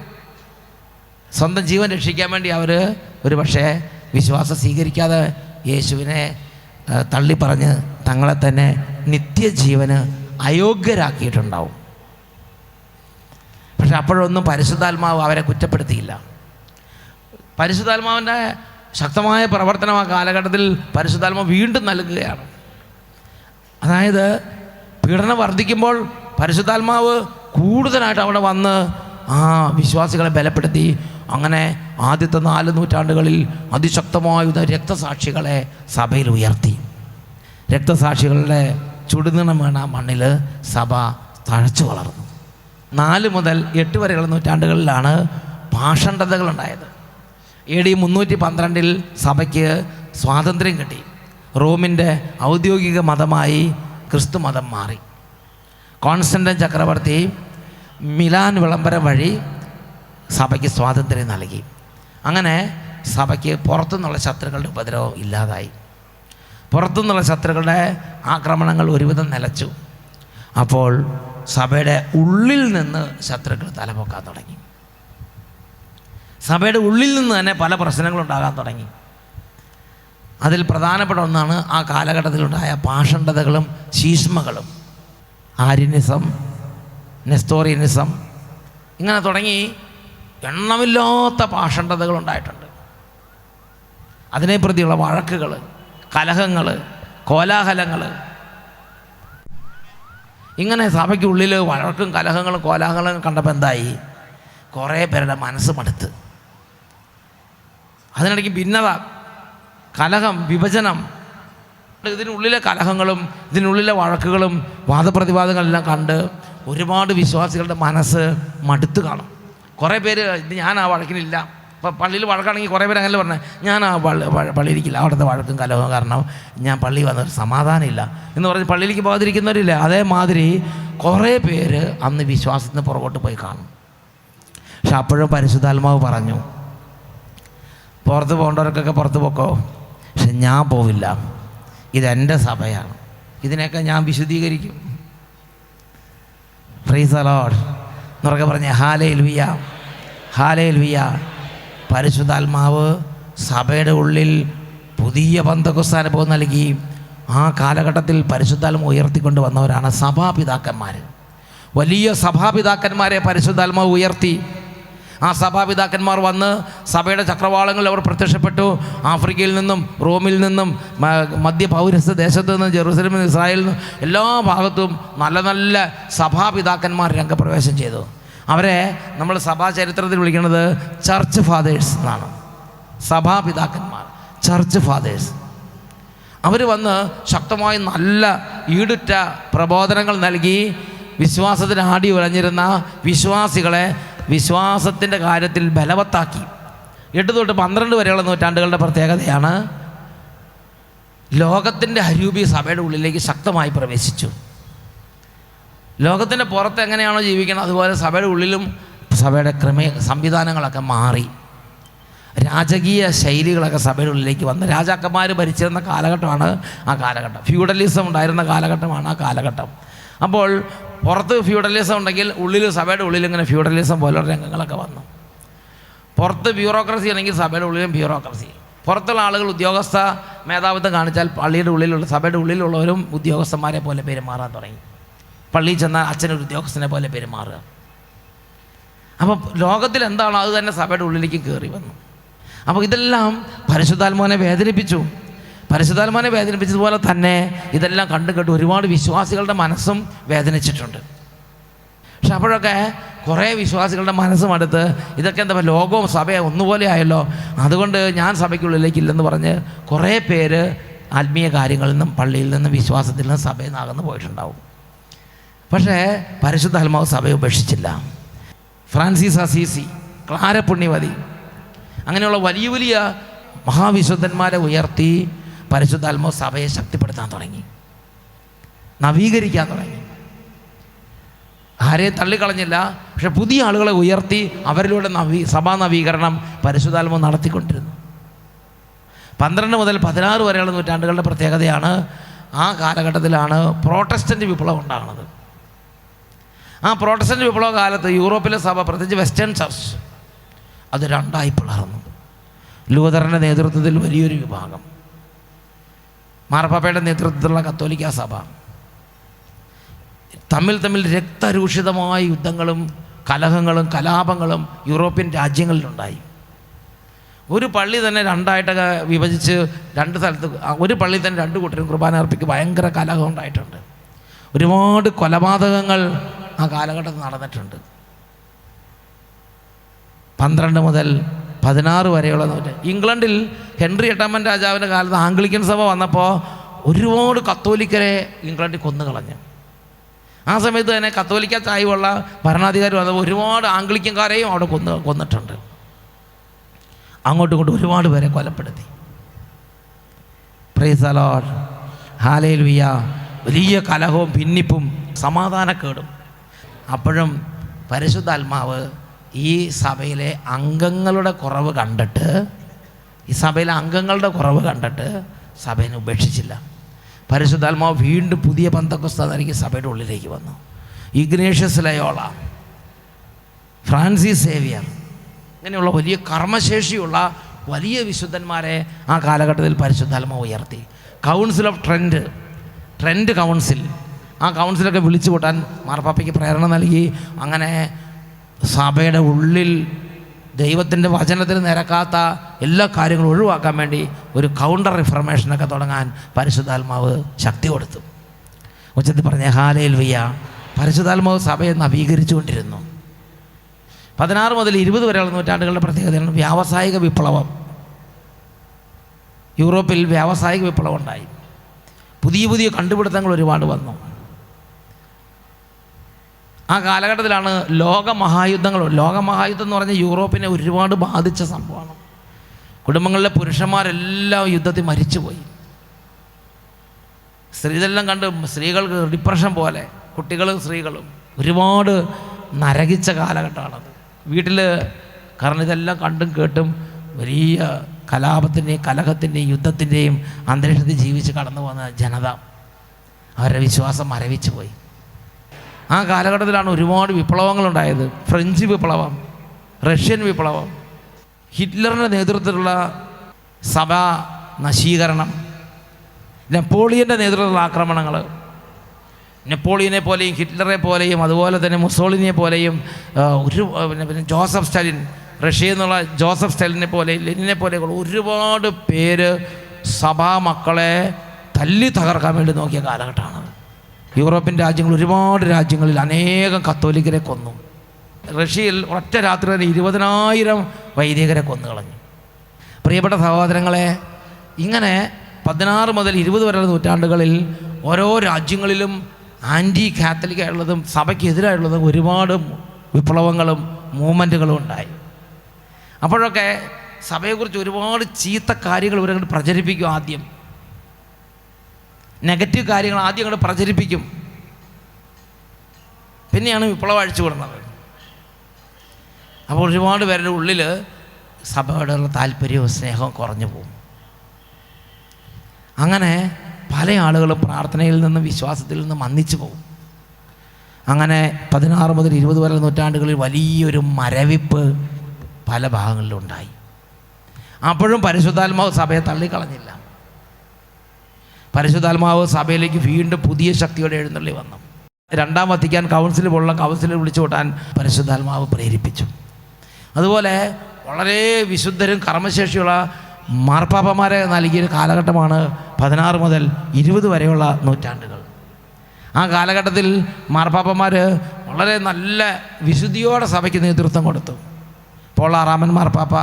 സ്വന്തം ജീവൻ രക്ഷിക്കാൻ വേണ്ടി അവർ ഒരു പക്ഷേ വിശ്വാസം സ്വീകരിക്കാതെ യേശുവിനെ തള്ളിപ്പറഞ്ഞ് തങ്ങളെ തന്നെ നിത്യജീവന് അയോഗ്യരാക്കിയിട്ടുണ്ടാവും. പക്ഷെ അപ്പോഴൊന്നും പരിശുദ്ധാത്മാവ് അവരെ കുറ്റപ്പെടുത്തിയില്ല. പരിശുദ്ധാത്മാവിൻ്റെ ശക്തമായ പ്രവർത്തനം ആ കാലഘട്ടത്തിൽ പരിശുദ്ധാത്മാവ് വീണ്ടും നൽകുകയാണ്. അതായത് പീഡനം വർദ്ധിക്കുമ്പോൾ പരിശുദ്ധാത്മാവ് കൂടുതലായിട്ട് അവിടെ വന്ന് ആ വിശ്വാസികളെ ബലപ്പെടുത്തി. അങ്ങനെ ആദ്യത്തെ 4 നൂറ്റാണ്ടുകളിൽ അതിശക്തമായ രക്തസാക്ഷികളെ സഭയിൽ ഉയർത്തി. രക്തസാക്ഷികളുടെ ചുടുനിണം വീണ മണ്ണിൽ സഭ തഴച്ചു വളർന്നു. 4 മുതൽ 8 വരെയുള്ള നൂറ്റാണ്ടുകളിലാണ് പാഷണ്ഡതകളുണ്ടായത്. AD 312 സഭയ്ക്ക് സ്വാതന്ത്ര്യം കിട്ടി. റോമിൻ്റെ ഔദ്യോഗിക മതമായി ക്രിസ്തു മതം മാറി. കോൺസ്റ്റന്റൈൻ ചക്രവർത്തി മിലാൻ വിളംബരം വഴി സഭയ്ക്ക് സ്വാതന്ത്ര്യം നൽകി. അങ്ങനെ സഭയ്ക്ക് പുറത്തുനിന്നുള്ള ശത്രുക്കളുടെ ഉപദ്രവം ഇല്ലാതായി. പുറത്തുനിന്നുള്ള ശത്രുക്കളുടെ ആക്രമണങ്ങൾ ഒരുവിധം നിലച്ചു. അപ്പോൾ സഭയുടെ ഉള്ളിൽ നിന്ന് ശത്രുക്കൾ തലപൊക്കാൻ തുടങ്ങി. സഭയുടെ ഉള്ളിൽ നിന്ന് തന്നെ പല പ്രശ്നങ്ങളുണ്ടാകാൻ തുടങ്ങി. അതിൽ പ്രധാനപ്പെട്ട ഒന്നാണ് ആ കാലഘട്ടത്തിലുണ്ടായ പാഷണ്ഡതകളും ശീഷ്മകളും. ആര്യനിസം, നെസ്തോറിയനിസം, ഇങ്ങനെ തുടങ്ങി എണ്ണമില്ലാത്ത പാഷണ്ഡതകളുണ്ടായിട്ടുണ്ട്. അതിനെ പ്രതിയുള്ള വഴക്കുകൾ, കലഹങ്ങൾ, കോലാഹലങ്ങൾ, ഇങ്ങനെ സഭയ്ക്കുള്ളിൽ വഴക്കും കലഹങ്ങളും കോലാഹലങ്ങളും കണ്ടപ്പോൾ എന്തായി? കുറേ പേരുടെ മനസ്സ് മടുത്ത്. അതിനിടയ്ക്ക് ഭിന്നത, കലഹം, വിഭജനം, ഇതിനുള്ളിലെ കലഹങ്ങളും ഇതിനുള്ളിലെ വഴക്കുകളും വാദപ്രതിവാദങ്ങളെല്ലാം കണ്ട് ഒരുപാട് വിശ്വാസികളുടെ മനസ്സ് മടുത്ത് കാണും. കുറേ പേര് ഞാൻ ആ വഴക്കിനില്ല. ഇപ്പോൾ പള്ളിയിൽ വഴക്കാണെങ്കിൽ കുറേ പേര് അങ്ങനെ പറഞ്ഞത്, ഞാൻ ആ പള്ളിയിലേക്കില്ല, അവിടുത്തെ വഴക്കും കലഹവും കാരണം ഞാൻ പള്ളി വന്നൊരു സമാധാനമില്ല എന്ന് പറഞ്ഞ് പള്ളിയിലേക്ക് പോകാതിരിക്കുന്നവരില്ല. അതേമാതിരി കുറേ പേര് അന്ന് വിശ്വാസത്തിന് പുറകോട്ട് പോയി കാണും. പക്ഷെ അപ്പോഴും പരിശുദ്ധാത്മാവ് പറഞ്ഞു, പുറത്ത് പോകേണ്ടവർക്കൊക്കെ പുറത്ത് പോക്കോ, പക്ഷെ ഞാൻ പോവില്ല, ഇതെൻ്റെ സഭയാണ്, ഇതിനെയൊക്കെ ഞാൻ വിശുദ്ധീകരിക്കും. പ്രൈസ് ദി ലോർഡ് എന്നൊക്കെ പറഞ്ഞ് ഹല്ലേലൂയ, ഹല്ലേലൂയ. പരിശുദ്ധാത്മാവ് സഭയുടെ ഉള്ളിൽ പുതിയ പെന്തക്കോസ്ത് അനുഭവം നൽകി. ആ കാലഘട്ടത്തിൽ പരിശുദ്ധാത്മാവ് ഉയർത്തിക്കൊണ്ട് വന്നവരാണ് സഭാപിതാക്കന്മാർ. വലിയ സഭാപിതാക്കന്മാരെ പരിശുദ്ധാത്മാവ് ഉയർത്തി. ആ സഭാപിതാക്കന്മാർ വന്ന് സഭയുടെ ചക്രവാളങ്ങളിൽ അവർ പ്രത്യക്ഷപ്പെട്ടു. ആഫ്രിക്കയിൽ നിന്നും റോമിൽ നിന്നും മധ്യ പൗരസ്ത്യ ദേശത്തു നിന്നും ജെറൂസലേമിൽ നിന്നും ഇസ്രായേലിൽ നിന്നും എല്ലാ ഭാഗത്തും നല്ല നല്ല സഭാപിതാക്കന്മാർ രംഗപ്രവേശം ചെയ്തു. അവരെ നമ്മൾ സഭാ ചരിത്രത്തിൽ വിളിക്കുന്നത് ചർച്ച് ഫാദേഴ്സ് എന്നാണ്. സഭാപിതാക്കന്മാർ, ചർച്ച് ഫാദേഴ്സ്. അവർ വന്ന് ശക്തമായി നല്ല ഈടുറ്റ പ്രബോധനങ്ങൾ നൽകി വിശ്വാസത്തിന് ആടി ഉലഞ്ഞിരുന്ന വിശ്വാസികളെ വിശ്വാസത്തിൻ്റെ കാര്യത്തിൽ ബലവത്താക്കി. 8 തൊട്ട് 12 വരെയുള്ള നൂറ്റാണ്ടുകളുടെ പ്രത്യേകതയാണ് ലോകത്തിൻ്റെ അരൂപി സഭയുടെ ഉള്ളിലേക്ക് ശക്തമായി പ്രവേശിച്ചു. ലോകത്തിൻ്റെ പുറത്ത് എങ്ങനെയാണോ ജീവിക്കുന്നത് അതുപോലെ സഭയുടെ ഉള്ളിലും സഭയുടെ സംവിധാനങ്ങളൊക്കെ മാറി. രാജകീയ ശൈലികളൊക്കെ സഭയുടെ ഉള്ളിലേക്ക് വന്ന് രാജാക്കന്മാർ ഭരിച്ചിരുന്ന കാലഘട്ടമാണ് ആ കാലഘട്ടം. ഫ്യൂഡലിസം ഉണ്ടായിരുന്ന കാലഘട്ടമാണ് ആ കാലഘട്ടം. അപ്പോൾ പുറത്ത് ഫ്യൂഡലിസം ഉണ്ടെങ്കിൽ ഉള്ളിൽ സഭയുടെ ഉള്ളിൽ ഇങ്ങനെ ഫ്യൂഡലിസം പോലുള്ള രംഗങ്ങളൊക്കെ വന്നു. പുറത്ത് ബ്യൂറോക്രസി ആണെങ്കിൽ സഭയുടെ ഉള്ളിലും ബ്യൂറോക്രസി. പുറത്തുള്ള ആളുകൾ ഉദ്യോഗസ്ഥ മേധാവിത്വം കാണിച്ചാൽ പള്ളിയുടെ ഉള്ളിലുള്ള സഭയുടെ ഉള്ളിലുള്ളവരും ഉദ്യോഗസ്ഥന്മാരെ പോലെ പെരുമാറാൻ തുടങ്ങി. പള്ളിയിൽ ചെന്നാൽ അച്ഛനൊരു ഉദ്യോഗസ്ഥനെ പോലെ പെരുമാറുക. അപ്പോൾ ലോകത്തിൽ എന്താണോ അത് തന്നെ സഭയുടെ ഉള്ളിലേക്ക് കയറി വന്നു. അപ്പോൾ ഇതെല്ലാം പരിശുദ്ധാത്മാവിനെ വേദനിപ്പിച്ചു. പരിശുദ്ധാത്മാവിനെ വേദനിപ്പിച്ചതുപോലെ തന്നെ ഇതെല്ലാം കണ്ടു കേട്ട് ഒരുപാട് വിശ്വാസികളുടെ മനസ്സും വേദനിച്ചിട്ടുണ്ട്. പക്ഷെ അപ്പോഴൊക്കെ കുറേ വിശ്വാസികളുടെ മനസ്സും അടുത്ത് ഇതൊക്കെ എന്താ ലോകവും സഭയും ഒന്നുപോലെ ആയല്ലോ, അതുകൊണ്ട് ഞാൻ സഭയ്ക്കുള്ളിലേക്കില്ലെന്ന് പറഞ്ഞ് കുറേ പേര് ആത്മീയ കാര്യങ്ങളിൽ നിന്നും പള്ളിയിൽ നിന്നും വിശ്വാസത്തിൽ നിന്നും സഭയിൽ നിന്ന് അകന്നു പോയിട്ടുണ്ടാവും. പക്ഷേ പരിശുദ്ധാത്മാവ് സഭയെ ഉപേക്ഷിച്ചില്ല. ഫ്രാൻസിസ് അസീസി, ക്ലാര പുണ്യവതി, അങ്ങനെയുള്ള വലിയ വലിയ മഹാവിശുദ്ധന്മാരെ ഉയർത്തി പരിശുദ്ധാത്മാവ് സഭയെ ശക്തിപ്പെടുത്താൻ തുടങ്ങി, നവീകരിക്കാൻ തുടങ്ങി. ആരെയും തള്ളിക്കളഞ്ഞില്ല, പക്ഷെ പുതിയ ആളുകളെ ഉയർത്തി അവരിലൂടെ സഭാ നവീകരണം പരിശുദ്ധാത്മാവ് നടത്തിക്കൊണ്ടിരുന്നു. 12 മുതൽ 16 വരെയുള്ള നൂറ്റാണ്ടുകളുടെ പ്രത്യേകതയാണ് ആ കാലഘട്ടത്തിലാണ് പ്രോട്ടസ്റ്റൻ്റ് വിപ്ലവം ഉണ്ടാകുന്നത്. ആ പ്രോട്ടസ്റ്റൻ്റ് വിപ്ലവ കാലത്ത് യൂറോപ്പിലെ സഭ, പ്രത്യേകിച്ച് വെസ്റ്റേൺ ചർച്ച്, അത് രണ്ടായി പിളർന്നു. ലൂതറിൻ്റെ നേതൃത്വത്തിൽ വലിയൊരു വിഭാഗം, മാർപ്പാപ്പയുടെ നേതൃത്വത്തിലുള്ള കത്തോലിക്ക സഭ, തമ്മിൽ രക്തരൂഷിതമായ യുദ്ധങ്ങളും കലഹങ്ങളും കലാപങ്ങളും യൂറോപ്യൻ രാജ്യങ്ങളിലുണ്ടായി. ഒരു പള്ളി തന്നെ രണ്ടായിട്ടൊക്കെ വിഭജിച്ച് 2 സ്ഥലത്ത് ഒരു പള്ളി തന്നെ 2 കൂട്ടരും കുർബാന അർപ്പിക്ക് ഭയങ്കര കലഹം ഉണ്ടായിട്ടുണ്ട്. ഒരുപാട് കൊലപാതകങ്ങൾ ആ കാലഘട്ടത്തിൽ നടന്നിട്ടുണ്ട്. 12 മുതൽ 16 വരെയുള്ള ഇംഗ്ലണ്ടിൽ ഹെൻറി 8 രാജാവിൻ്റെ കാലത്ത് ആംഗ്ലിക്കൻ സഭ വന്നപ്പോൾ ഒരുപാട് കത്തോലിക്കരെ ഇംഗ്ലണ്ടിൽ കൊന്നുകളഞ്ഞു. ആ സമയത്ത് തന്നെ കത്തോലിക്ക ചായ്വുള്ള ഭരണാധികാരി വന്നപ്പോൾ ഒരുപാട് ആംഗ്ലിക്കൻകാരെയും അവിടെ കൊന്നിട്ടുണ്ട്. അങ്ങോട്ടും ഇങ്ങോട്ടും ഒരുപാട് പേരെ കൊലപ്പെടുത്തി. Praise the Lord, hallelujah. വലിയ കലഹവും ഭിന്നിപ്പും സമാധാനക്കേടും. അപ്പോഴും പരിശുദ്ധാത്മാവ് ഈ സഭയിലെ അംഗങ്ങളുടെ കുറവ് കണ്ടിട്ട് സഭയെ ഉപേക്ഷിച്ചില്ല. പരിശുദ്ധാത്മാവ് വീണ്ടും പുതിയ പെന്തക്കോസ്തായിരിക്കും സഭയുടെ ഉള്ളിലേക്ക് വന്നു. ഇഗ്നേഷ്യസ് ലയോള, ഫ്രാൻസിസ് സേവിയർ, ഇങ്ങനെയുള്ള വലിയ കർമ്മശേഷിയുള്ള വലിയ വിശുദ്ധന്മാരെ ആ കാലഘട്ടത്തിൽ പരിശുദ്ധാത്മാവ് ഉയർത്തി. കൗൺസിൽ ഓഫ് ട്രെൻഡ് കൗൺസിൽ, ആ കൗൺസിലൊക്കെ വിളിച്ചു കൂട്ടാൻ മാർപ്പാപ്പയ്ക്ക് പ്രേരണ നൽകി. അങ്ങനെ സഭയുടെ ഉള്ളിൽ ദൈവത്തിൻ്റെ വചനത്തിൽ നിരക്കാത്ത എല്ലാ കാര്യങ്ങളും ഒഴിവാക്കാൻ വേണ്ടി ഒരു കൗണ്ടർ റിഫർമേഷനൊക്കെ തുടങ്ങാൻ പരിശുദ്ധാത്മാവ് ശക്തി കൊടുത്തു. ഉച്ചത്തിൽ പറഞ്ഞ ഹല്ലേലൂയ. പരിശുദ്ധാത്മാവ് സഭയെ നവീകരിച്ചുകൊണ്ടിരുന്നു. 16 മുതൽ 20 വരെയുള്ള നൂറ്റാണ്ടുകളുടെ പ്രത്യേകതയാണ് വ്യാവസായിക വിപ്ലവം. യൂറോപ്പിൽ വ്യാവസായിക വിപ്ലവം ഉണ്ടായി. പുതിയ കണ്ടുപിടുത്തങ്ങൾ ഒരുപാട് വന്നു. ആ കാലഘട്ടത്തിലാണ് ലോകമഹായുദ്ധം എന്ന് പറഞ്ഞാൽ യൂറോപ്പിനെ ഒരുപാട് ബാധിച്ച സംഭവമാണ്. കുടുംബങ്ങളിലെ പുരുഷന്മാരെല്ലാം യുദ്ധത്തിൽ മരിച്ചുപോയി. ഇതെല്ലാം കണ്ട് സ്ത്രീകൾക്ക് ഡിപ്രഷൻ പോലെ, കുട്ടികളും സ്ത്രീകളും ഒരുപാട് നരകിച്ച കാലഘട്ടമാണത്. വീട്ടിൽ കാരണം ഇതെല്ലാം കണ്ടും കേട്ടും വലിയ കലാപത്തിൻ്റെയും കലഹത്തിൻ്റെയും യുദ്ധത്തിൻ്റെയും അന്തരീക്ഷത്തിൽ ജീവിച്ച് കടന്നു പോകുന്ന ജനത, അവരുടെ വിശ്വാസം മരവിച്ചു പോയി. ആ കാലഘട്ടത്തിലാണ് ഒരുപാട് വിപ്ലവങ്ങളുണ്ടായത്. ഫ്രഞ്ച് വിപ്ലവം, റഷ്യൻ വിപ്ലവം, ഹിറ്റ്ലറിൻ്റെ നേതൃത്വത്തിലുള്ള സഭാ നശീകരണം, നെപ്പോളിയൻ്റെ നേതൃത്വത്തിലുള്ള ആക്രമണങ്ങൾ, നെപ്പോളിയനെ പോലെയും ഹിറ്റ്ലറെ പോലെയും അതുപോലെ തന്നെ മുസോളിനിയെ പോലെയും പിന്നെ ജോസഫ് സ്റ്റാലിൻ, റഷ്യയിൽ നിന്നുള്ള ജോസഫ് സ്റ്റാലിനെ പോലെയും ലെനിനെ പോലെയുള്ള ഒരുപാട് പേര് സഭാ മക്കളെ തല്ലി തകർക്കാൻ വേണ്ടി നോക്കിയ കാലഘട്ടമാണ്. യൂറോപ്യൻ രാജ്യങ്ങൾ, ഒരുപാട് രാജ്യങ്ങളിൽ അനേകം കത്തോലിക്കരെ കൊന്നു. റഷ്യയിൽ ഒറ്റ രാത്രി തന്നെ 20,000 വൈദികരെ കൊന്നുകളഞ്ഞു. പ്രിയപ്പെട്ട സഹോദരങ്ങളെ, ഇങ്ങനെ 16 മുതൽ 20 വരെയുള്ള നൂറ്റാണ്ടുകളിൽ ഓരോ രാജ്യങ്ങളിലും ആൻറ്റി കാത്തലിക് ആയിട്ടുള്ളതും സഭയ്ക്കെതിരായിട്ടുള്ളതും ഒരുപാട് വിപ്ലവങ്ങളും മൂവ്മെൻറ്റുകളും ഉണ്ടായി. അപ്പോഴൊക്കെ സഭയെക്കുറിച്ച് ഒരുപാട് ചീത്ത കാര്യങ്ങൾ ഇവരങ്ങോട്ട് പ്രചരിപ്പിക്കും. ആദ്യം നെഗറ്റീവ് കാര്യങ്ങൾ ആദ്യം അങ്ങോട്ട് പ്രചരിപ്പിക്കും, പിന്നെയാണ് വിപ്ലവം അഴിച്ചുവിടുന്നത്. അപ്പോൾ ഒരുപാട് പേരുടെ ഉള്ളിൽ സഭയോടുള്ള താല്പര്യവും സ്നേഹവും കുറഞ്ഞു പോകും. അങ്ങനെ പല ആളുകളും പ്രാർത്ഥനയിൽ നിന്നും വിശ്വാസത്തിൽ നിന്നും മന്ദിച്ചു പോകും. അങ്ങനെ 16 മുതൽ 20 വരെ നൂറ്റാണ്ടുകളിൽ വലിയൊരു മരവിപ്പ് പല ഭാഗങ്ങളിലും ഉണ്ടായി. അപ്പോഴും പരിശുദ്ധാത്മാവ് സഭയെ തള്ളിക്കളഞ്ഞില്ല. പരിശുദ്ധാത്മാവ് സഭയിലേക്ക് വീണ്ടും പുതിയ ശക്തിയോടെ എഴുന്നള്ളി വന്നു. 2ാം വത്തിക്കാൻ കൗൺസിൽ പോലുള്ള കൗൺസിലിൽ വിളിച്ചു കൂട്ടാൻ പരിശുദ്ധാത്മാവ് പ്രേരിപ്പിച്ചു. അതുപോലെ വളരെ വിശുദ്ധരും കർമ്മശേഷിയുള്ള മാർപ്പാപ്പമാരെ നൽകിയൊരു കാലഘട്ടമാണ് 16 മുതൽ 20 വരെയുള്ള നൂറ്റാണ്ടുകൾ. ആ കാലഘട്ടത്തിൽ മാർപ്പാപ്പന്മാർ വളരെ നല്ല വിശുദ്ധിയോടെ സഭയ്ക്ക് നേതൃത്വം കൊടുത്തു. പോൾ 6-ാമൻ മാർപ്പാപ്പ,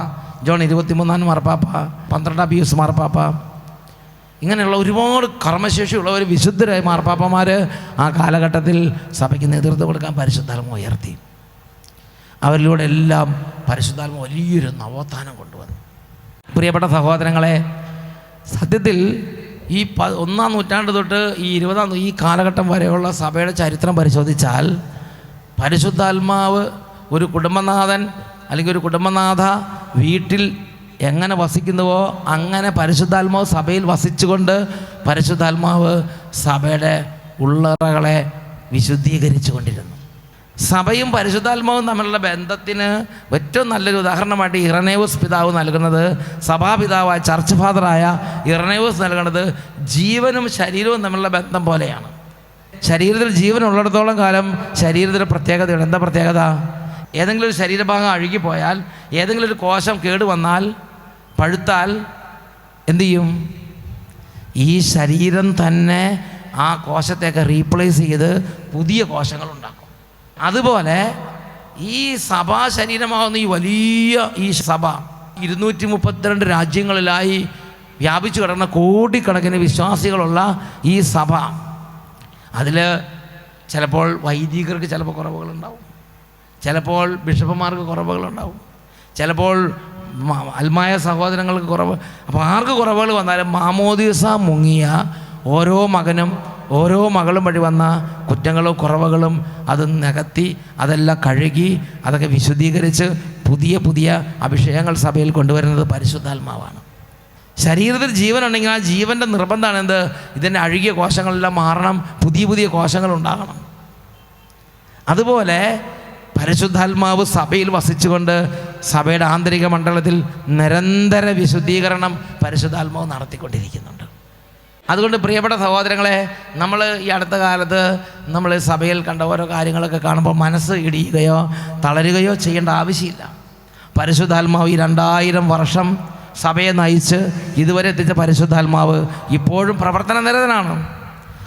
ജോൺ 23-ാം മാർപ്പാപ്പ, 12-ാം പിയൂസ് മാർപ്പാപ്പ, ഇങ്ങനെയുള്ള ഒരുപാട് കർമ്മശേഷിയുള്ളവർ വിശുദ്ധരായ മാർപ്പാപ്പന്മാർ ആ കാലഘട്ടത്തിൽ സഭയ്ക്ക് നേതൃത്വം കൊടുക്കാൻ പരിശുദ്ധാത്മാവ് ഉയർത്തി. അവരിലൂടെ എല്ലാം പരിശുദ്ധാത്മാവ് വലിയൊരു നവോത്ഥാനം കൊണ്ടുവന്നു. പ്രിയപ്പെട്ട സഹോദരങ്ങളെ, സത്യത്തിൽ ഈ 1-ാം നൂറ്റാണ്ട് തൊട്ട് ഈ 20-ാം ഈ കാലഘട്ടം വരെയുള്ള സഭയുടെ ചരിത്രം പരിശോധിച്ചാൽ പരിശുദ്ധാത്മാവ് ഒരു കുടുംബനാഥൻ അല്ലെങ്കിൽ ഒരു കുടുംബനാഥ വീട്ടിൽ എങ്ങനെ വസിക്കുന്നുവോ അങ്ങനെ പരിശുദ്ധാത്മാവ് സഭയിൽ വസിച്ചുകൊണ്ട് പരിശുദ്ധാത്മാവ് സഭയുടെ ഉള്ളറകളെ വിശുദ്ധീകരിച്ചു കൊണ്ടിരുന്നു. സഭയും പരിശുദ്ധാത്മാവും തമ്മിലുള്ള ബന്ധത്തിന് ഏറ്റവും നല്ലൊരു ഉദാഹരണമായിട്ട് ഇറനേവൂസ് പിതാവ് നൽകുന്നത്, സഭാപിതാവായ ചർച്ച് ഫാദറായ ഇറനേവൂസ് നൽകുന്നത് ജീവനും ശരീരവും തമ്മിലുള്ള ബന്ധം പോലെയാണ്. ശരീരത്തിൽ ജീവൻ ഉള്ളിടത്തോളം കാലം ശരീരത്തിൻ്റെ പ്രത്യേകതയാണ്. എന്താ പ്രത്യേകത? ഏതെങ്കിലും ഒരു ശരീരഭാഗം അഴുകിപ്പോയാൽ, ഏതെങ്കിലും ഒരു കോശം കേടുവന്നാൽ, പഴുത്താൽ എന്തു ചെയ്യും? ഈ ശരീരം തന്നെ ആ കോശത്തെയൊക്കെ റീപ്ലേസ് ചെയ്ത് പുതിയ കോശങ്ങളുണ്ടാക്കും. അതുപോലെ ഈ സഭാ ശരീരമാകുന്ന ഈ വലിയ ഈ സഭ 232 രാജ്യങ്ങളിലായി വ്യാപിച്ചു കിടക്കുന്ന കോടിക്കണക്കിന് വിശ്വാസികളുള്ള ഈ സഭ, അതിൽ ചിലപ്പോൾ വൈദികർക്ക് ചിലപ്പോൾ കുറവുകളുണ്ടാവും, ചിലപ്പോൾ ബിഷപ്പുമാർക്ക് കുറവുകളുണ്ടാവും, ചിലപ്പോൾ അൽമായ സഹോദരങ്ങൾക്ക് കുറവ്. അപ്പോൾ ആർക്ക് കുറവുകൾ വന്നാലും മാമോദീസ മുങ്ങിയ ഓരോ മകനും ഓരോ മകളും വഴി വന്ന കുറ്റങ്ങളും കുറവുകളും അത് നികത്തി അതെല്ലാം കഴുകി അതൊക്കെ വിശുദ്ധീകരിച്ച് പുതിയ പുതിയ അഭിഷേകങ്ങൾ സഭയിൽ കൊണ്ടുവരുന്നത് പരിശുദ്ധാത്മാവാണ്. ശരീരത്തിൽ ജീവനുണ്ടെങ്കിൽ ആ ജീവൻ്റെ നിർബന്ധമാണ് എന്ത്? ഇതിൻ്റെ അഴുകിയ കോശങ്ങളെല്ലാം മാറണം, പുതിയ പുതിയ കോശങ്ങൾ ഉണ്ടാകണം. അതുപോലെ പരിശുദ്ധാത്മാവ് സഭയിൽ വസിച്ചുകൊണ്ട് സഭയുടെ ആന്തരിക മണ്ഡലത്തിൽ നിരന്തര വിശുദ്ധീകരണം പരിശുദ്ധാത്മാവ് നടത്തിക്കൊണ്ടിരിക്കുന്നുണ്ട്. അതുകൊണ്ട് പ്രിയപ്പെട്ട സഹോദരങ്ങളെ, നമ്മൾ ഈ അടുത്ത കാലത്ത് നമ്മൾ സഭയിൽ കണ്ട ഓരോ കാര്യങ്ങളൊക്കെ കാണുമ്പോൾ മനസ്സ് ഇടിയുകയോ തളരുകയോ ചെയ്യേണ്ട ആവശ്യമില്ല. പരിശുദ്ധാത്മാവ് ഈ 2000 വർഷം സഭയെ നയിച്ച് ഇതുവരെ എത്തിച്ച പരിശുദ്ധാത്മാവ് ഇപ്പോഴും പ്രവർത്തന നിരതനാണ്.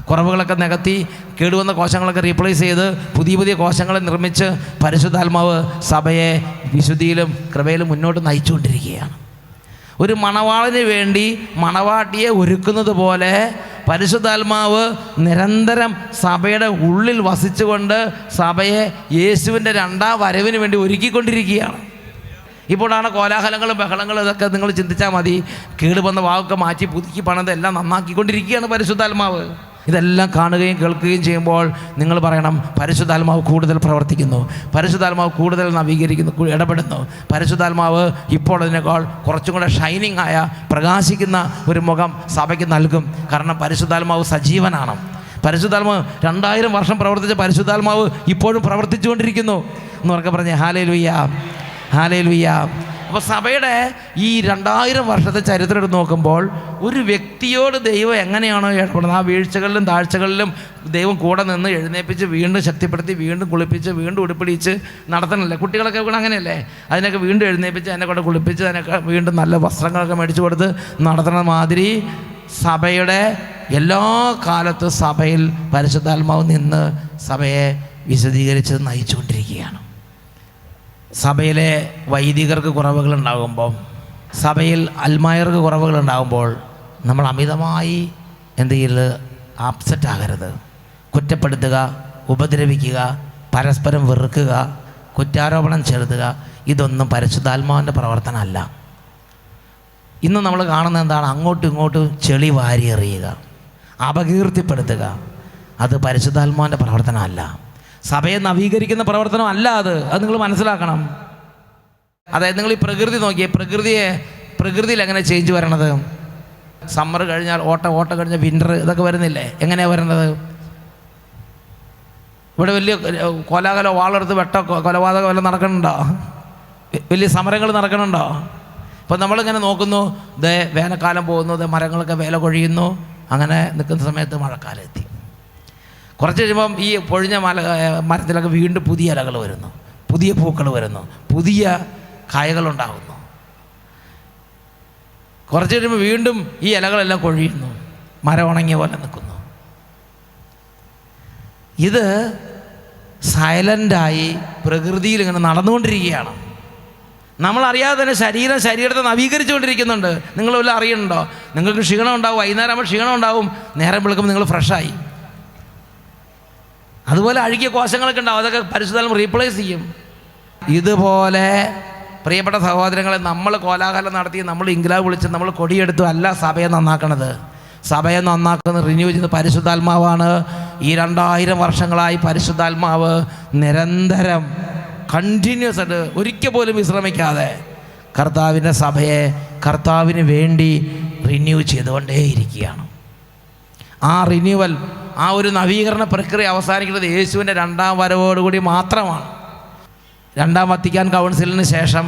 കുറവുകളൊക്കെ നികത്തി കേടുവന്ന കോശങ്ങളൊക്കെ റീപ്ലേസ് ചെയ്ത് പുതിയ പുതിയ കോശങ്ങളെ നിർമ്മിച്ച് പരിശുദ്ധാത്മാവ് സഭയെ വിശുദ്ധിയിലും കൃപയിലും മുന്നോട്ട് നയിച്ചുകൊണ്ടിരിക്കുകയാണ്. ഒരു മണവാളിന് വേണ്ടി മണവാട്ടിയെ ഒരുക്കുന്നത് പോലെ പരിശുദ്ധാത്മാവ് നിരന്തരം സഭയുടെ ഉള്ളിൽ വസിച്ചുകൊണ്ട് സഭയെ യേശുവിൻ്റെ 2ാം വരവിന് വേണ്ടി ഒരുക്കിക്കൊണ്ടിരിക്കുകയാണ്. ഇപ്പോഴാണ് കോലാഹലങ്ങളും ബഹളങ്ങളും ഇതൊക്കെ നിങ്ങൾ ചിന്തിച്ചാൽ മതി. കേടുവന്ന വാക്കൊക്കെ മാറ്റി പുതുക്കി പണിത് എല്ലാം നന്നാക്കിക്കൊണ്ടിരിക്കുകയാണ് പരിശുദ്ധാത്മാവ്. ഇതെല്ലാം കാണുകയും കേൾക്കുകയും ചെയ്യുമ്പോൾ നിങ്ങൾ പറയണം, പരിശുദ്ധാത്മാവ് കൂടുതൽ പ്രവർത്തിക്കുന്നു, പരിശുദ്ധാത്മാവ് കൂടുതൽ നവീകരിക്കുന്നു, ഇടപെടുന്നു. പരിശുദ്ധാത്മാവ് ഇപ്പോൾ അതിനേക്കാൾ കുറച്ചും കൂടെ ഷൈനിങ് ആയ പ്രകാശിക്കുന്ന ഒരു മുഖം സഭയ്ക്ക് നൽകും. കാരണം പരിശുദ്ധാത്മാവ് സജീവനാണ്. പരിശുദ്ധാത്മാവ് 2000 വർഷം പ്രവർത്തിച്ച പരിശുദ്ധാത്മാവ് ഇപ്പോഴും പ്രവർത്തിച്ചുകൊണ്ടിരിക്കുന്നു എന്നൊക്കെ പറഞ്ഞ് ഹല്ലേലൂയ, ഹല്ലേലൂയ. അപ്പോൾ സഭയുടെ ഈ 2000 വർഷത്തെ ചരിത്രം എടുത്ത് നോക്കുമ്പോൾ ഒരു വ്യക്തിയോട് ദൈവം എങ്ങനെയാണോ ഇടപെടുന്നത്, ആ വീഴ്ചകളിലും താഴ്ചകളിലും ദൈവം കൂടെ നിന്ന് എഴുന്നേൽപ്പിച്ച് വീണ്ടും ശക്തിപ്പെടുത്തി വീണ്ടും കുളിപ്പിച്ച് വീണ്ടും ഉടുപ്പിടിച്ച് നടത്തണമല്ലേ. കുട്ടികളൊക്കെ കൂടെ അങ്ങനെയല്ലേ, അതിനൊക്കെ വീണ്ടും എഴുന്നേൽപ്പിച്ച് അതിനെ കൊണ്ട് കുളിപ്പിച്ച് അതിനൊക്കെ വീണ്ടും നല്ല വസ്ത്രങ്ങളൊക്കെ മേടിച്ചു കൊടുത്ത് നടത്തണ മാതിരി സഭയുടെ എല്ലാ കാലത്തും സഭയിൽ പരിശുദ്ധാത്മാവ് നിന്ന് സഭയെ വിശദീകരിച്ച് നയിച്ചുകൊണ്ടിരിക്കുകയാണ്. സഭയിലെ വൈദികർക്ക് കുറവുകളുണ്ടാകുമ്പോൾ, സഭയിൽ അൽമായർക്ക് കുറവുകളുണ്ടാകുമ്പോൾ നമ്മൾ അമിതമായി എന്തെങ്കിലും അപ്സെറ്റ് ആകരുത്. കുറ്റപ്പെടുത്തുക, ഉപദ്രവിക്കുക, പരസ്പരം വെറുക്കുക, കുറ്റാരോപണം ചെലുത്തുക, ഇതൊന്നും പരിശുദ്ധാത്മാവിൻ്റെ പ്രവർത്തനമല്ല. ഇന്ന് നമ്മൾ കാണുന്നത് എന്താണ്? അങ്ങോട്ടും ഇങ്ങോട്ടും ചെളി വാരി എറിയുക, അപകീർത്തിപ്പെടുത്തുക. അത് പരിശുദ്ധാത്മാവിൻ്റെ പ്രവർത്തനമല്ല. സഭയെ നവീകരിക്കുന്ന പ്രവർത്തനം അല്ല അത് നിങ്ങൾ മനസ്സിലാക്കണം. അതായത് നിങ്ങൾ ഈ പ്രകൃതി നോക്കിയേ, പ്രകൃതിയിൽ എങ്ങനെ ചേഞ്ച് വരണത്? സമ്മർ കഴിഞ്ഞാൽ ഓട്ടം കഴിഞ്ഞാൽ വിൻ്റർ, ഇതൊക്കെ വരുന്നില്ലേ? എങ്ങനെയാണ് വരുന്നത്? ഇവിടെ വലിയ കോലാഹലോ വാളെടുത്ത് കൊലപാതകം വല്ലതും നടക്കണുണ്ടോ? വലിയ സമരങ്ങൾ നടക്കണുണ്ടോ? ഇപ്പം നമ്മളിങ്ങനെ നോക്കുന്നു, വേനൽക്കാലം പോകുന്നു, മരങ്ങളൊക്കെ വേല കൊഴിയുന്നു, അങ്ങനെ നിൽക്കുന്ന സമയത്ത് മഴക്കാലം എത്തി. കുറച്ച് കഴിയുമ്പം ഈ പൊഴിഞ്ഞ മരത്തിലൊക്കെ വീണ്ടും പുതിയ ഇലകൾ വരുന്നു, പുതിയ പൂക്കൾ വരുന്നു, പുതിയ കായകളുണ്ടാകുന്നു. കുറച്ച് കഴിയുമ്പോൾ വീണ്ടും ഈ ഇലകളെല്ലാം കൊഴിയുന്നു, മരം ഉണങ്ങിയ പോലെ നിൽക്കുന്നു. ഇത് സൈലൻ്റായി പ്രകൃതിയിൽ ഇങ്ങനെ നടന്നുകൊണ്ടിരിക്കുകയാണ്. നമ്മളറിയാതെ തന്നെ ശരീരത്തെ നവീകരിച്ചുകൊണ്ടിരിക്കുന്നുണ്ട്. നിങ്ങൾ വല്ലതും അറിയണുണ്ടോ? നിങ്ങൾക്ക് ക്ഷീണം ഉണ്ടാവും, വൈകുന്നേരം ആകുമ്പോൾ ക്ഷീണം ഉണ്ടാവും, നേരം വെളുക്കുമ്പോൾ നിങ്ങൾ ഫ്രഷായി. അതുപോലെ അഴുകിയ കോശങ്ങളൊക്കെ ഉണ്ടാവും, അതൊക്കെ പരിശുദ്ധാത്മാവ് റീപ്ലേസ് ചെയ്യും. ഇതുപോലെ പ്രിയപ്പെട്ട സഹോദരങ്ങളെ, നമ്മൾ കോലാഹലം നടത്തി, നമ്മൾ ഇംഗ്ലാവ് വിളിച്ച്, നമ്മൾ കൊടിയെടുത്തു അല്ല സഭയെ നന്നാക്കണത്. സഭയെ നന്നാക്കുന്ന റിന്യൂ ചെയ്യുന്ന പരിശുദ്ധാത്മാവാണ്. ഈ 2000 വർഷങ്ങളായി പരിശുദ്ധാത്മാവ് നിരന്തരം കണ്ടിന്യൂസ് ആയിട്ട് ഒരിക്കൽ പോലും വിശ്രമിക്കാതെ കർത്താവിൻ്റെ സഭയെ കർത്താവിന് വേണ്ടി റിന്യൂ ചെയ്തുകൊണ്ടേയിരിക്കുകയാണ്. ആ റിന്യൂവൽ, ആ ഒരു നവീകരണ പ്രക്രിയ അവസാനിക്കുന്നത് യേശുവിൻ്റെ 2ാം വരവോടുകൂടി മാത്രമാണ്. 2ാം വത്തിക്കാൻ കൗൺസിലിന് ശേഷം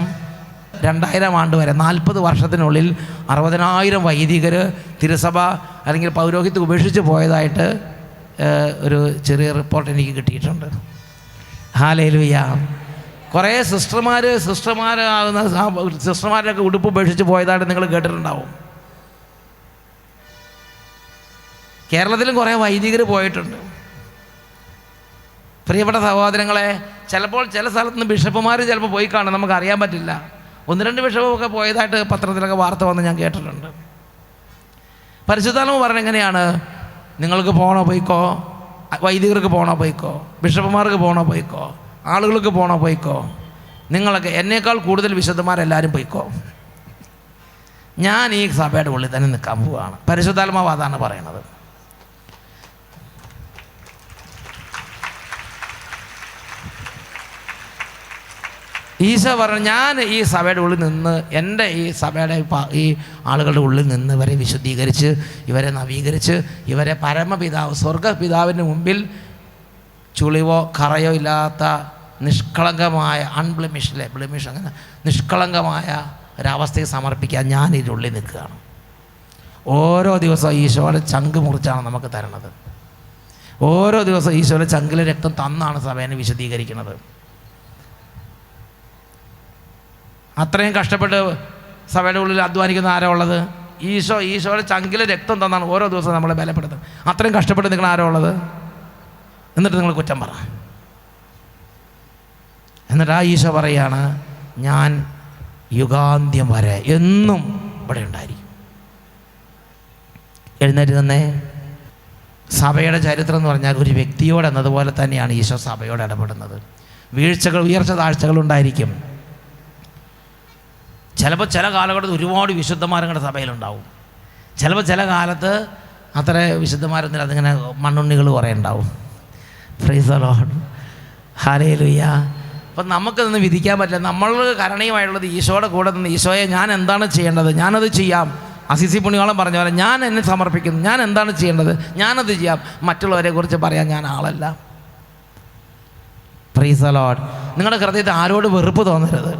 2000 ആണ്ട് വരെ 40 വർഷത്തിനുള്ളിൽ 60,000 വൈദികർ തിരുസഭ അല്ലെങ്കിൽ പൗരോഹിത്യം ഉപേക്ഷിച്ച് പോയതായിട്ട് ഒരു ചെറിയ റിപ്പോർട്ട് എനിക്ക് കിട്ടിയിട്ടുണ്ട്. ഹല്ലേലൂയ. കുറേ സിസ്റ്റർമാരൊക്കെ ഉടുപ്പ് ഉപേക്ഷിച്ച് പോയതായിട്ട് നിങ്ങൾ കേട്ടിട്ടുണ്ടാവും. കേരളത്തിലും കുറേ വൈദികർ പോയിട്ടുണ്ട്. പ്രിയപ്പെട്ട സഹോദരങ്ങളെ, ചിലപ്പോൾ ചില സ്ഥലത്തുനിന്ന് ബിഷപ്പുമാർ ചിലപ്പോൾ പോയി കാണും, നമുക്ക് അറിയാൻ പറ്റില്ല. 1-2 ബിഷപ്പൊക്കെ പോയതായിട്ട് പത്രത്തിലൊക്കെ വാർത്ത വന്ന് ഞാൻ കേട്ടിട്ടുണ്ട്. പരിശുദ്ധാത്മാവ് പറഞ്ഞ എങ്ങനെയാണ്? നിങ്ങൾക്ക് പോകണോ പോയിക്കോ, വൈദികർക്ക് പോകണോ പോയിക്കോ, ബിഷപ്പുമാർക്ക് പോകണോ പോയിക്കോ, ആളുകൾക്ക് പോകണോ പോയിക്കോ, നിങ്ങളൊക്കെ എന്നേക്കാൾ കൂടുതൽ വിശുദ്ധന്മാരെല്ലാവരും പോയിക്കോ, ഞാൻ ഈ സഭയുടെ ഉള്ളിൽ തന്നെ നിൽക്കാൻ പോവുകയാണ്. പരിശുദ്ധാത്മാവ് അതാണ് പറയണത്. ഈശോ പറഞ്ഞു, ഞാൻ ഈ സഭയുടെ ഉള്ളിൽ നിന്ന്, എൻ്റെ ഈ സഭയുടെ ഈ ആളുകളുടെ ഉള്ളിൽ നിന്ന് ഇവരെ വിശുദ്ധീകരിച്ച്, ഇവരെ നവീകരിച്ച്, ഇവരെ പരമപിതാവ് സ്വർഗപിതാവിൻ്റെ മുമ്പിൽ ചുളിവോ കറയോ ഇല്ലാത്ത നിഷ്കളങ്കമായ ബ്ലെമിഷ് അങ്ങനെ നിഷ്കളങ്കമായ ഒരവസ്ഥയെ സമർപ്പിക്കാൻ ഞാൻ ഇതിനുള്ളിൽ നിൽക്കുകയാണ്. ഓരോ ദിവസവും ഈശോയുടെ ചങ്ക് മുറിച്ചാണ് നമുക്ക് തരണത്. ഓരോ ദിവസവും ഈശോയുടെ ചങ്കിലെ രക്തം തന്നാണ് സഭേനെ വിശദീകരിക്കുന്നത്. അത്രയും കഷ്ടപ്പെട്ട് സഭയുടെ ഉള്ളിൽ അധ്വാനിക്കുന്ന ആരോ ഉള്ളത്? ഈശോയുടെ ചങ്കിലെ രക്തം തന്നാണ് ഓരോ ദിവസവും നമ്മളെ ബലപ്പെടുത്തുന്നത്. അത്രയും കഷ്ടപ്പെട്ട് നിൽക്കുന്ന ആരോ ഉള്ളത്? എന്നിട്ട് നിങ്ങൾ കുറ്റം പറ. എന്നിട്ട് ആ ഈശോ പറയാണ്, ഞാൻ യുഗാന്ത്യം വരെ എന്നും ഇവിടെ ഉണ്ടായിരിക്കും. എഴുന്നേറ്റ് തന്നെ. സഭയുടെ ചരിത്രം എന്ന് പറഞ്ഞാൽ ഒരു വ്യക്തിയോട് എന്നതുപോലെ തന്നെയാണ് ഈശോ സഭയോട് ഇടപെടുന്നത്. വീഴ്ചകൾ, ഉയർച്ച താഴ്ചകൾ ഉണ്ടായിരിക്കും. ചിലപ്പോൾ ചില കാലഘട്ടത്തിൽ ഒരുപാട് വിശുദ്ധന്മാരുടെ സഭയിലുണ്ടാവും. ചിലപ്പോൾ ചില കാലത്ത് അത്ര വിശുദ്ധന്മാരൊന്നും അതിങ്ങനെ മണ്ണുണ്ണികൾ കുറേ ഉണ്ടാവും. Praise the Lord, hallelujah. അപ്പം നമുക്കതൊന്നും വിധിക്കാൻ പറ്റില്ല. നമ്മൾ കരണീയമായിട്ടുള്ളത് ഈശോയുടെ കൂടെ നിന്ന്, ഈശോയെ ഞാൻ എന്താണ് ചെയ്യേണ്ടത്, ഞാനത് ചെയ്യാം. അസിസി പുണ്യാളം പറഞ്ഞ പോലെ ഞാൻ എന്നെ സമർപ്പിക്കുന്നു, ഞാൻ എന്താണ് ചെയ്യേണ്ടത്, ഞാനത് ചെയ്യാം. മറ്റുള്ളവരെ കുറിച്ച് പറയാൻ ഞാൻ ആളല്ല. Praise the Lord. നിങ്ങളുടെ ഹൃദയത്തിൽ ആരോട് വെറുപ്പ് തോന്നരുത്,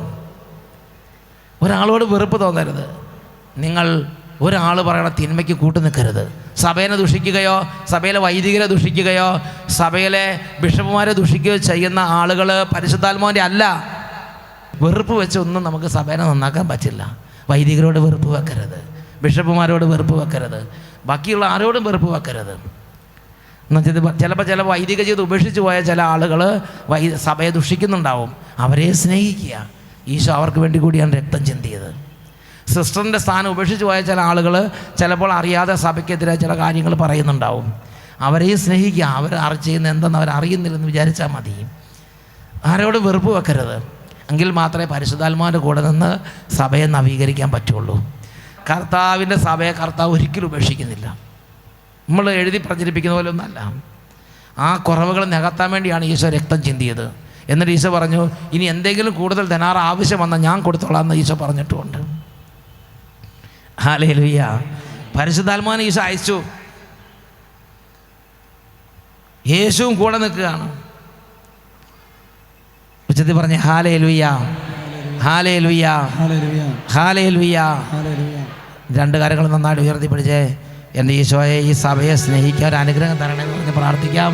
ഒരാളോട് വെറുപ്പ് തോന്നരുത്. നിങ്ങൾ ഒരാൾ പറയണ തിന്മയ്ക്ക് കൂട്ടു നിൽക്കരുത്. സഭയെ ദുഷിക്കുകയോ സഭയിലെ വൈദികരെ ദുഷിക്കുകയോ സഭയിലെ ബിഷപ്പുമാരെ ദുഷിക്കുകയോ ചെയ്യുന്ന ആളുകൾ പരിശുദ്ധാത്മാവിൻ്റെ അല്ല. വെറുപ്പ് വെച്ചൊന്നും നമുക്ക് സഭേനെ നന്നാക്കാൻ പറ്റില്ല. വൈദികരോട് വെറുപ്പ് വെക്കരുത്, ബിഷപ്പുമാരോട് വെറുപ്പ് വെക്കരുത്, ബാക്കിയുള്ള ആരോടും വെറുപ്പ് വെക്കരുത്. എന്നുവെച്ചാൽ ചിലപ്പോൾ ചില വൈദിക ജീവിതം ഉപേക്ഷിച്ച് പോയ ചില ആളുകൾ സഭയെ ദുഷിക്കുന്നുണ്ടാവും. അവരെ സ്നേഹിക്കുക. ഈശോ അവർക്ക് വേണ്ടി കൂടിയാണ് രക്തം ചിന്തിയത്. സിസ്റ്ററിൻ്റെ സ്ഥാനം ഉപേക്ഷിച്ച് പോയ ചില ആളുകൾ ചിലപ്പോൾ അറിയാതെ സഭയ്ക്കെതിരെ ചില കാര്യങ്ങൾ പറയുന്നുണ്ടാവും. അവരെ സ്നേഹിക്കുക. അവർ ചെയ്യുന്ന എന്തെന്ന് അവരറിയുന്നില്ലെന്ന് വിചാരിച്ചാൽ മതി. ആരോട് വെറുപ്പ് വെക്കരുത്. എങ്കിൽ മാത്രമേ പരിശുദ്ധാത്മാവിൻ്റെ കൂടെ നിന്ന് സഭയെ നവീകരിക്കാൻ പറ്റുള്ളൂ. കർത്താവിൻ്റെ സഭയെ കർത്താവ് ഒരിക്കലും ഉപേക്ഷിക്കുന്നില്ല. നമ്മൾ എഴുതി പ്രചരിപ്പിക്കുന്ന പോലെ ഒന്നല്ല. ആ കുറവുകൾ നികത്താൻ വേണ്ടിയാണ് ഈശോ രക്തം ചിന്തിയത്. എന്നിട്ട് ഈശോ പറഞ്ഞു, ഇനി എന്തെങ്കിലും കൂടുതൽ ധനാർ ആവശ്യം വന്നാൽ ഞാൻ കൊടുത്തോളാം എന്ന് ഈശോ പറഞ്ഞിട്ടുമുണ്ട്. ഹല്ലേലൂയ. പരിശുദ്ധാത്മാവിനെ ഈശോ അയച്ചു. യേശുവും കൂടെ നിൽക്കുകയാണ്. ഉച്ചത്തിൽ പറഞ്ഞ് ഹല്ലേലൂയ, ഹല്ലേലൂയ, ഹല്ലേലൂയ. രണ്ട് കാര്യങ്ങൾ നന്നായിട്ട് ഉയർത്തി പിടിച്ചേ. എൻ്റെ ഈശോയെ, ഈ സഭയെ സ്നേഹിക്കാൻ ഒരു അനുഗ്രഹം തരണമെന്ന് പറഞ്ഞ് പ്രാർത്ഥിക്കാം.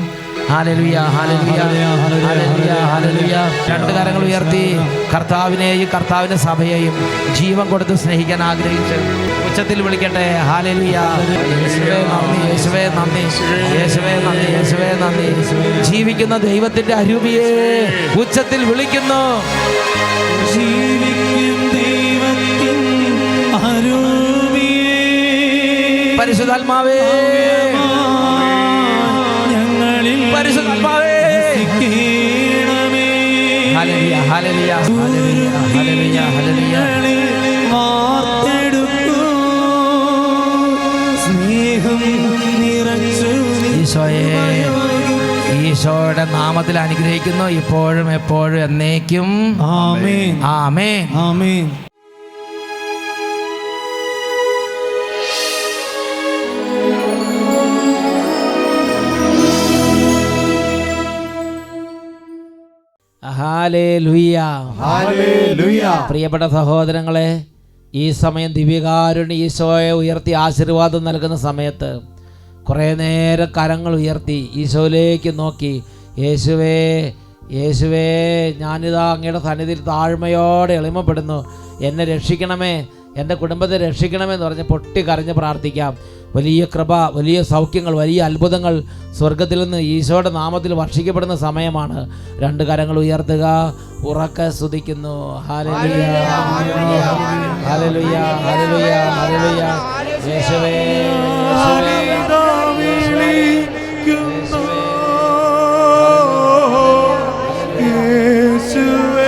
ഹല്ലേലൂയ, ഹല്ലേലൂയ, ഹല്ലേലൂയ, ഹല്ലേലൂയ. രണ്ട് കരങ്ങൾ ഉയർത്തി കർത്താവിനെയും കർത്താവിൻ്റെ സഭയെയും ജീവൻ കൊടുത്ത് സ്നേഹിക്കാൻ ആഗ്രഹിച്ച് ഉച്ചത്തിൽ വിളിക്കട്ടെ. ഹല്ലേലൂയ. യേശുവേ നന്ദി, യേശുവേ നന്ദി, യേശുവേ നന്ദി, യേശുവേ നന്ദി. ജീവിക്കുന്ന ദൈവത്തിൻ്റെ അരൂപിയെ ഉച്ചത്തിൽ വിളിക്കുന്നു. പരിശുദ്ധാത്മാവേ, പരിശുദ്ധാത്മാവേ, ഹല്ലേലൂയ, ഹല്ലേലൂയ, ഹല്ലേലൂയ, ഹല്ലേലൂയ, ഹല്ലേലൂയ. ഈശോയെ, ഈശോയുടെ നാമത്തിൽ അനുഗ്രഹിക്കുന്നു, ഇപ്പോഴും എപ്പോഴും എന്നേക്കും. ആമേൻ, ആമേൻ, ആമേൻ. ഹല്ലേലൂയ, ഹല്ലേലൂയ. പ്രിയപ്പെട്ട സഹോദരങ്ങളെ, ഈ സമയം ദിവ്യകാരുണ്യ ഈശോയെ ഉയർത്തി ആശീർവാദം നൽകുന്ന സമയത്ത് കുറേ നേരം കരങ്ങൾ ഉയർത്തി ഈശോയിലേക്ക് നോക്കി, യേശുവേ, യേശുവേ, ഞാനിതാ അങ്ങയുടെ സന്നിധിയിൽ താഴ്മയോടെ എളിമപ്പെടുന്നു, എന്നെ രക്ഷിക്കണമേ, എൻ്റെ കുടുംബത്തെ രക്ഷിക്കണമെന്ന് പറഞ്ഞ് പൊട്ടിക്കരഞ്ഞ് പ്രാർത്ഥിക്കാം. വലിയ കൃപ, വലിയ സൗഖ്യങ്ങൾ, വലിയ അത്ഭുതങ്ങൾ സ്വർഗത്തിൽ നിന്ന് ഈശോയുടെ നാമത്തിൽ വർഷിക്കപ്പെടുന്ന സമയമാണ്. രണ്ട് കരങ്ങൾ ഉയർത്തുക, ഉറക്കെ സ്തുതിക്കുന്നു. ഹല്ലേലൂയ, ഹല്ലേലൂയ, ഹല്ലേലൂയ, ഹല്ലേലൂയ. യേശുവേ, യേശുവേ,